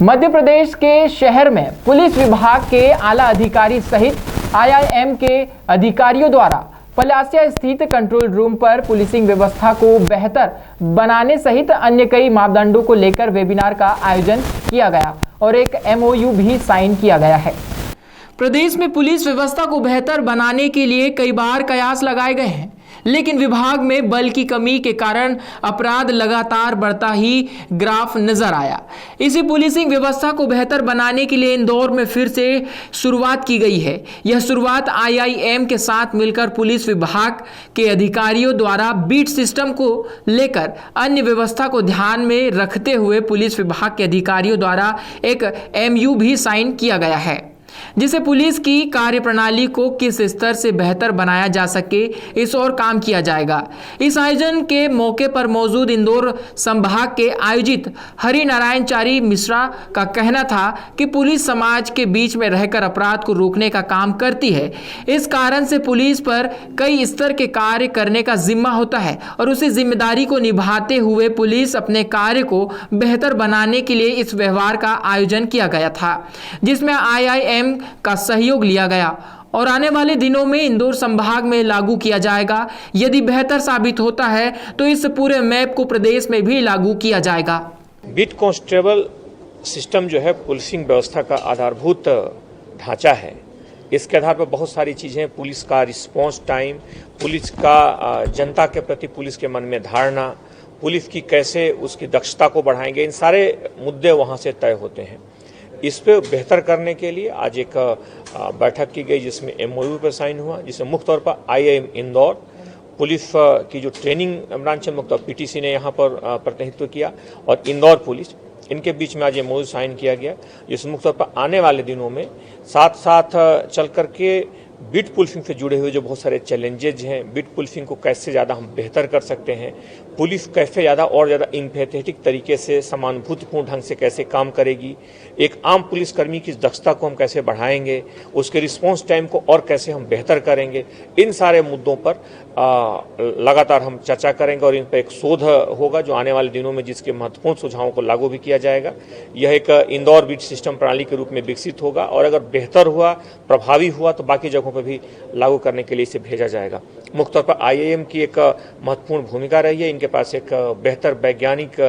मध्य प्रदेश के शहर में पुलिस विभाग के आला अधिकारी सहित आईआईएम के अधिकारियों द्वारा पलासिया स्थित कंट्रोल रूम पर पुलिसिंग व्यवस्था को बेहतर बनाने सहित अन्य कई मापदंडों को लेकर वेबिनार का आयोजन किया गया और एक एमओयू भी साइन किया गया है। प्रदेश में पुलिस व्यवस्था को बेहतर बनाने के लिए कई बार कयास लगाए गए हैं, लेकिन विभाग में बल की कमी के कारण अपराध लगातार बढ़ता ही ग्राफ नजर आया। इसी पुलिसिंग व्यवस्था को बेहतर बनाने के लिए इंदौर में फिर से शुरुआत की गई है। यह शुरुआत आईआईएम के साथ मिलकर पुलिस विभाग के अधिकारियों द्वारा बीट सिस्टम को लेकर अन्य व्यवस्था को ध्यान में रखते हुए पुलिस विभाग के अधिकारियों द्वारा एक एमयू भी साइन किया गया है, जिसे पुलिस की कार्यप्रणाली को किस स्तर से बेहतर बनाया जा सके इस ओर काम किया जाएगा। इस आयोजन के मौके पर मौजूद इंदौर संभाग के आयोजित हरि नारायण चारी मिश्रा का कहना था कि पुलिस समाज के बीच में रहकर अपराध को रोकने का काम करती है। इस कारण से पुलिस पर कई स्तर के कार्य करने का जिम्मा होता है और उसी जिम्मेदारी को निभाते हुए पुलिस अपने कार्य को बेहतर बनाने के लिए इस व्यवहार का आयोजन किया गया था, जिसमें आईआईएम का सहयोग लिया गया और आने वाले दिनों में इंदौर संभाग में लागू किया जाएगा। यदि बेहतर साबित होता है तो इस पूरे मैप को प्रदेश में भी लागू किया जाएगा। बीट कांस्टेबल सिस्टम जो है पुलिसिंग व्यवस्था का आधारभूत ढांचा है। इसके आधार पर बहुत सारी चीजें, पुलिस का रिस्पांस टाइम, पुलिस का जनता के प्रति पुलिस के मन में धारणा, पुलिस की कैसे उसकी दक्षता को बढ़ाएंगे, इन सारे मुद्दे वहां से तय होते हैं। इस पे बेहतर करने के लिए आज एक बैठक की गई जिसमें एमओयू पर साइन हुआ, जिसमें मुख्य तौर पर आईआईएम इंदौर, पुलिस की जो ट्रेनिंग ब्रांच है मुख्य तौर पीटीसी ने यहाँ पर प्रतिनिधित्व किया और इंदौर पुलिस, इनके बीच में आज एमओयू साइन किया गया, जिसमें मुख्य तौर पर आने वाले दिनों में साथ साथ चल करके बीट पुलिसिंग से जुड़े हुए जो बहुत सारे चैलेंजेज हैं, बीट पुलिसिंग को कैसे ज़्यादा हम बेहतर कर सकते हैं, पुलिस कैसे ज़्यादा और ज़्यादा एम्पैथेटिक तरीके से समानुभूतिपूर्ण ढंग से कैसे काम करेगी, एक आम पुलिसकर्मी की दक्षता को हम कैसे बढ़ाएंगे, उसके रिस्पांस टाइम को और कैसे हम बेहतर करेंगे, इन सारे मुद्दों पर लगातार हम चर्चा करेंगे और इन पर एक शोध होगा जो आने वाले दिनों में जिसके महत्वपूर्ण सुझावों को लागू भी किया जाएगा। यह एक इंदौर बीट सिस्टम प्रणाली के रूप में विकसित होगा और अगर बेहतर हुआ, प्रभावी हुआ तो बाकी जगहों पर भी लागू करने के लिए इसे भेजा जाएगा। मुख्य तौर पर आईआईएम की एक महत्वपूर्ण भूमिका रही है। इनके पास एक बेहतर वैज्ञानिक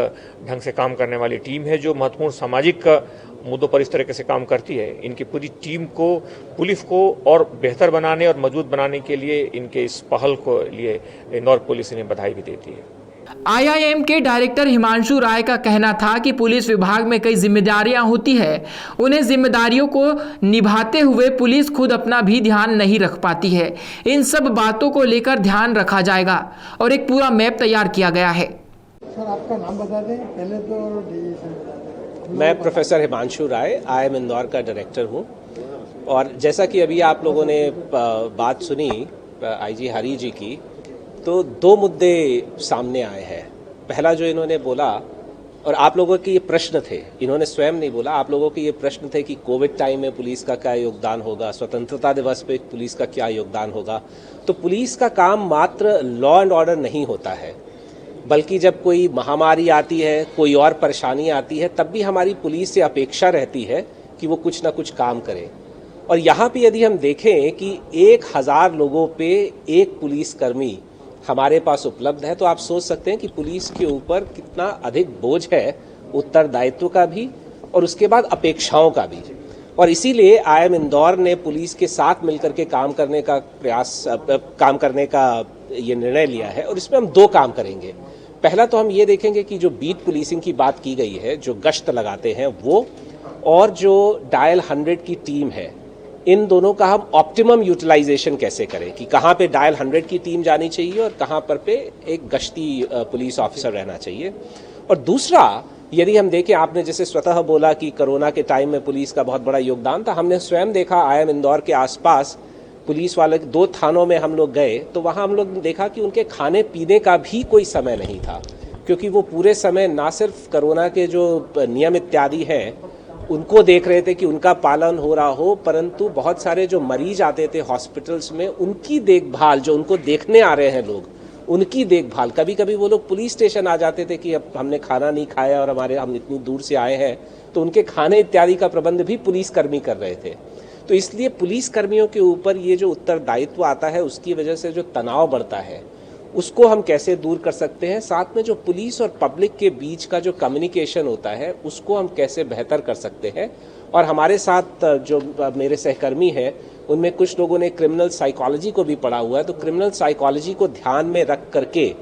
ढंग से काम करने वाली टीम है जो महत्वपूर्ण सामाजिक मुद्दों पर इस तरीके से काम करती है। इनकी पूरी टीम को, पुलिस को और बेहतर बनाने और मजबूत बनाने के लिए इनके इस पहल को लिए इंदौर पुलिस इन्हें बधाई भी देती है। आईआईएम के डायरेक्टर हिमांशु राय का कहना था कि पुलिस विभाग में कई जिम्मेदारियां होती है, उन्हें जिम्मेदारियों को निभाते हुए पुलिस खुद अपना भी ध्यान नहीं रख पाती है। इन सब बातों को लेकर ध्यान रखा जाएगा और एक पूरा मैप तैयार किया गया है। सर, आपका नाम बता दें पहले तो। मैं प्रोफेसर हिमांशु राय आईआईएम इंदौर का डायरेक्टर हूं और जैसा कि अभी आप लोगों ने बात सुनी आईजी हरी जी की, तो दो मुद्दे सामने आए हैं। पहला जो इन्होंने बोला, और आप लोगों के ये प्रश्न थे, इन्होंने स्वयं नहीं बोला, आप लोगों के ये प्रश्न थे कि कोविड टाइम में पुलिस का क्या योगदान होगा, स्वतंत्रता दिवस पे पुलिस का क्या योगदान होगा। तो पुलिस का काम मात्र लॉ एंड ऑर्डर नहीं होता है, बल्कि जब कोई महामारी आती है, कोई और परेशानी आती है, तब भी हमारी पुलिस से अपेक्षा रहती है कि वो कुछ ना कुछ काम करे। और यहाँ पे यदि हम देखें कि 1000 लोगों पे एक पुलिसकर्मी हमारे पास उपलब्ध है, तो आप सोच सकते हैं कि पुलिस के ऊपर कितना अधिक बोझ है, उत्तरदायित्व का भी और उसके बाद अपेक्षाओं का भी। और इसीलिए आईआईएम इंदौर ने पुलिस के साथ मिलकर के काम करने का ये निर्णय लिया है और इसमें हम दो काम करेंगे। पहला तो हम ये देखेंगे कि जो बीट पुलिसिंग की बात की गई है, जो गश्त लगाते हैं वो, और जो डायल 100 की टीम है, इन दोनों का हम ऑप्टिमम यूटिलाइजेशन कैसे करें कि कहाँ पे डायल 100 की टीम जानी चाहिए और कहाँ पर पे एक गश्ती पुलिस ऑफिसर रहना चाहिए। और दूसरा, यदि हम देखें, आपने जैसे स्वतः बोला कि कोरोना के टाइम में पुलिस का बहुत बड़ा योगदान था, हमने स्वयं देखा आईआईएम इंदौर के आसपास पुलिस वाले 2 थानों में हम लोग गए तो वहाँ हम लोग ने देखा कि उनके खाने पीने का भी कोई समय नहीं था, क्योंकि वो पूरे समय ना सिर्फ कोरोना के जो नियम इत्यादि हैं उनको देख रहे थे कि उनका पालन हो रहा हो, परंतु बहुत सारे जो मरीज आते थे हॉस्पिटल्स में, उनकी देखभाल, जो उनको देखने आ रहे हैं लोग, उनकी देखभाल। कभी कभी वो लोग पुलिस स्टेशन आ जाते थे कि अब हमने खाना नहीं खाया और हम इतनी दूर से आए हैं, तो उनके खाने इत्यादि का प्रबंध भी पुलिसकर्मी कर रहे थे। तो इसलिए पुलिसकर्मियों के ऊपर ये जो उत्तरदायित्व आता है, उसकी वजह से जो तनाव बढ़ता है उसको हम कैसे दूर कर सकते हैं, साथ में जो पुलिस और पब्लिक के बीच का जो कम्युनिकेशन होता है उसको हम कैसे बेहतर कर सकते हैं। और हमारे साथ जो मेरे सहकर्मी हैं उनमें कुछ लोगों ने क्रिमिनल साइकोलॉजी को भी पढ़ा हुआ है, तो क्रिमिनल साइकोलॉजी को ध्यान में रख करके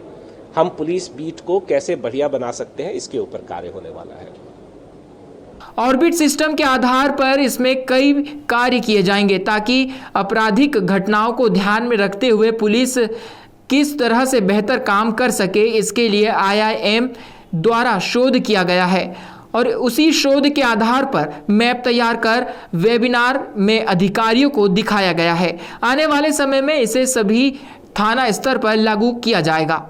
हम पुलिस बीट को कैसे बढ़िया बना सकते हैं, इसके ऊपर कार्य होने वाला है। ऑर्बिट सिस्टम के आधार पर इसमें कई कार्य किए जाएंगे ताकि आपराधिक घटनाओं को ध्यान में रखते हुए पुलिस किस तरह से बेहतर काम कर सके, इसके लिए IIM द्वारा शोध किया गया है और उसी शोध के आधार पर मैप तैयार कर वेबिनार में अधिकारियों को दिखाया गया है। आने वाले समय में इसे सभी थाना स्तर पर लागू किया जाएगा।